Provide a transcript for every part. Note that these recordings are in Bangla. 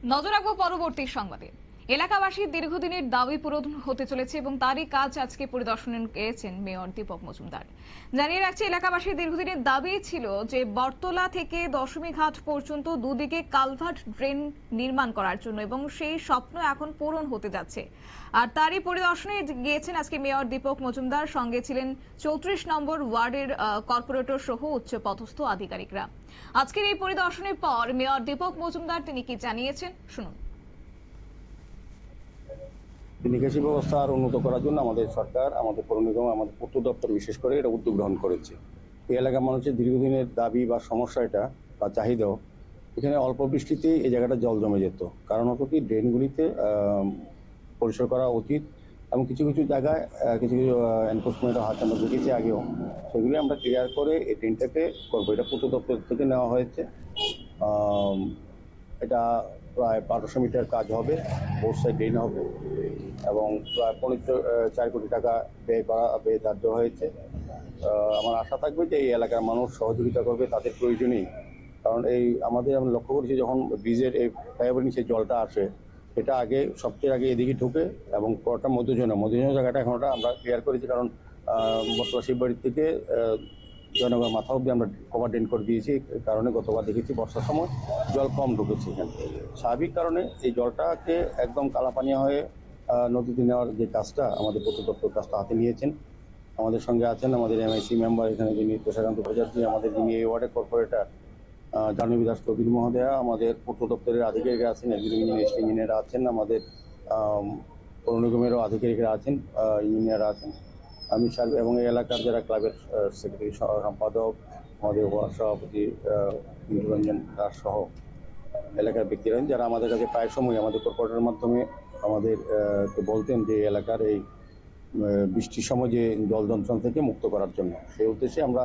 নজর রাখবো পরবর্তী সংবাদে। এলাকাবাসীর দীর্ঘদিনের দাবি পূরণ হতে চলেছে এবং তারই কাজ আজকে পরিদর্শনে গিয়েছেন মেয়র দীপক মজুমদার। জানিয়ে রাখছি, এলাকাবাসীর দীর্ঘদিনের দাবি ছিল যে বটতলা থেকে দশমীঘাট পর্যন্ত দুদিকে কালভার্ট ড্রেন নির্মাণ করার জন্য, এবং সেই স্বপ্ন এখন পূরণ হতে যাচ্ছে। আর তারই পরিদর্শনে গিয়েছেন আজকে মেয়র দীপক মজুমদার। সঙ্গে ছিলেন 34 নম্বর ওয়ার্ডের কর্পোরেটর সহ উচ্চপদস্থ আধিকারিকরা। আজকের এই পরিদর্শনের পর মেয়র দীপক মজুমদার তিনি কি জানিয়েছেন, শুনুন। নিকাশি ব্যবস্থা আরো উন্নত করার জন্য আমাদের সরকার, আমাদের পৌর নিগম, আমাদের পূর্ত দপ্তর বিশেষ করে এটা উদ্যোগ গ্রহণ করেছে। এই এলাকার মানুষের দীর্ঘদিনের দাবি বা সমস্যা এটা বা চাহিদাও, এখানে অল্প বৃষ্টিতেই এই জায়গাটা জল জমে যেত। কারণ হতো কি, ড্রেনগুলিতে পরিষ্কার করা উচিত এবং কিছু কিছু জায়গায় কিছু কিছু এনফোর্সমেন্টের হাত আমরা দেখেছি আগেও, সেগুলি আমরা ক্লিয়ার করে এই ড্রেনটাকে করবো। এটা পূর্ত দপ্তর থেকে নেওয়া হয়েছে। এটা প্রায় 1200 মিটার কাজ হবে, বোথ সাইড ড্রেন হবে এবং প্রায় 4 কোটি টাকা ব্যয় ধার্য হয়েছে। আমার আশা থাকবে যে এই এলাকার মানুষ সহযোগিতা করবে তাদের প্রয়োজনেই। কারণ আমরা লক্ষ্য করেছি, যখন ব্রিজের এই ফ্লাইওভার নিচে জলটা আসে, এটা সবচেয়ে আগে এদিকে ঢুকে এবং পরটা মধ্যজনা জায়গাটা এখন আমরা ক্লিয়ার করেছি। কারণ বর্তমান শিববাড়ির থেকে জয়নগর মাথা অব্দি আমরা কভার ড্রেন করে দিয়েছি। এই কারণে গতবার দেখেছি বর্ষার সময় জল কম ঢুকেছে এখানে। স্বাভাবিক কারণে এই জলটাকে একদম কালাপানিয়া হয়ে নদীতে নেওয়ার যে কাজটা আমাদের পূর্ত দপ্তর কাজটা হাতে নিয়েছেন। আমাদের সঙ্গে আছেন আমাদের এমআইসি মেম্বার এখানে, যিনি তুষারকান্ত ভট্টাচার্য, আমাদের যিনি এই ওয়ার্ডের কর্পোরেটর জাহ্নবী দাস কবির মহোদয়া, আমাদের পূর্ত দপ্তরের আধিকারিকরা আছেন, ইঞ্জিনিয়ার আছেন, আমাদের পৌর নিগমেরও আধিকারিকরা আছেন, ইঞ্জিনিয়ার আছেন, আমি এবং এই এলাকার যারা ক্লাবের সেক্রেটারি সম্পাদক, আমাদের ওয়ার্ড সভাপতি নিরঞ্জন দাস সহ এলাকার ব্যক্তিরা, যারা আমাদের কাছে প্রায় সময় আমাদের কর্পোরেটরের মাধ্যমে আমাদের বলতেন যে এলাকার এই বৃষ্টির সময় যে জল যন্ত্রণা থেকে মুক্ত করার জন্য। সেই উদ্দেশ্যে আমরা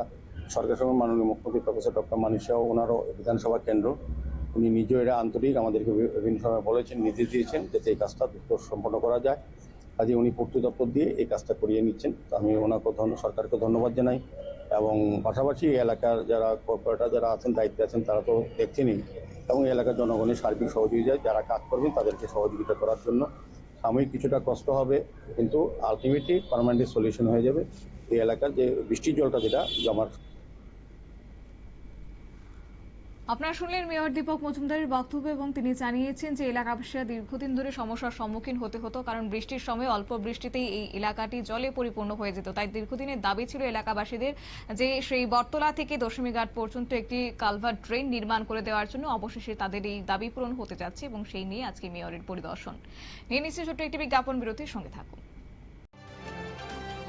সরকার সঙ্গে মাননীয় মুখ্যমন্ত্রী প্রফেসর ডক্টর মানিক শাহ, ওনারও বিধানসভা কেন্দ্র, উনি নিজেও এরা আন্তরিক, আমাদেরকে বিভিন্ন সময় বলেছেন, নির্দেশ দিয়েছেন যাতে এই কাজটা দ্রুত সম্পন্ন করা যায়। কাজে উনি পূর্ত দপ্তর দিয়ে এই কাজটা করিয়ে নিচ্ছেন। আমি ওনাকে সরকারকে ধন্যবাদ জানাই এবং পাশাপাশি এই এলাকার যারা কর্পোরেটর যারা আছেন, দায়িত্বে আছেন, তারা তো দেখছেনই, এবং এই এলাকার জনগণের সার্বিক সহযোগিতায় যারা কাজ করবেন তাদেরকে সহযোগিতা করার জন্য সাময়িক কিছুটা কষ্ট হবে, কিন্তু আলটিমেটলি পার্মানেন্ট সলিউশন হয়ে যাবে। এই এলাকার যে বৃষ্টির জলটা যেটা জমার। আপনারা শুনলেন মেয়র দীপক মজুমদারের বক্তব্য, এবং তিনি জানিয়েছেন যে এলাকাবাসীরা দীর্ঘদিন ধরে সমস্যার সম্মুখীন হতে হতো, কারণ বৃষ্টির সময় অল্প বৃষ্টিতেই এই এলাকাটি জলে পরিপূর্ণ হয়ে যেত। তাই দীর্ঘদিনের দাবি ছিল এলাকাবাসীদের যে সেই বটতলা থেকে দশমীঘাট পর্যন্ত একটি কালভার্ট ড্রেন নির্মাণ করে দেওয়ার জন্য। অবশেষে তাদের এই দাবি পূরণ হতে যাচ্ছে এবং সেই নিয়ে আজকে মেয়রের পরিদর্শন। নিয়ে নিচ্ছে ছোট্ট একটি বিজ্ঞাপন বিরতির, সঙ্গে থাকুন।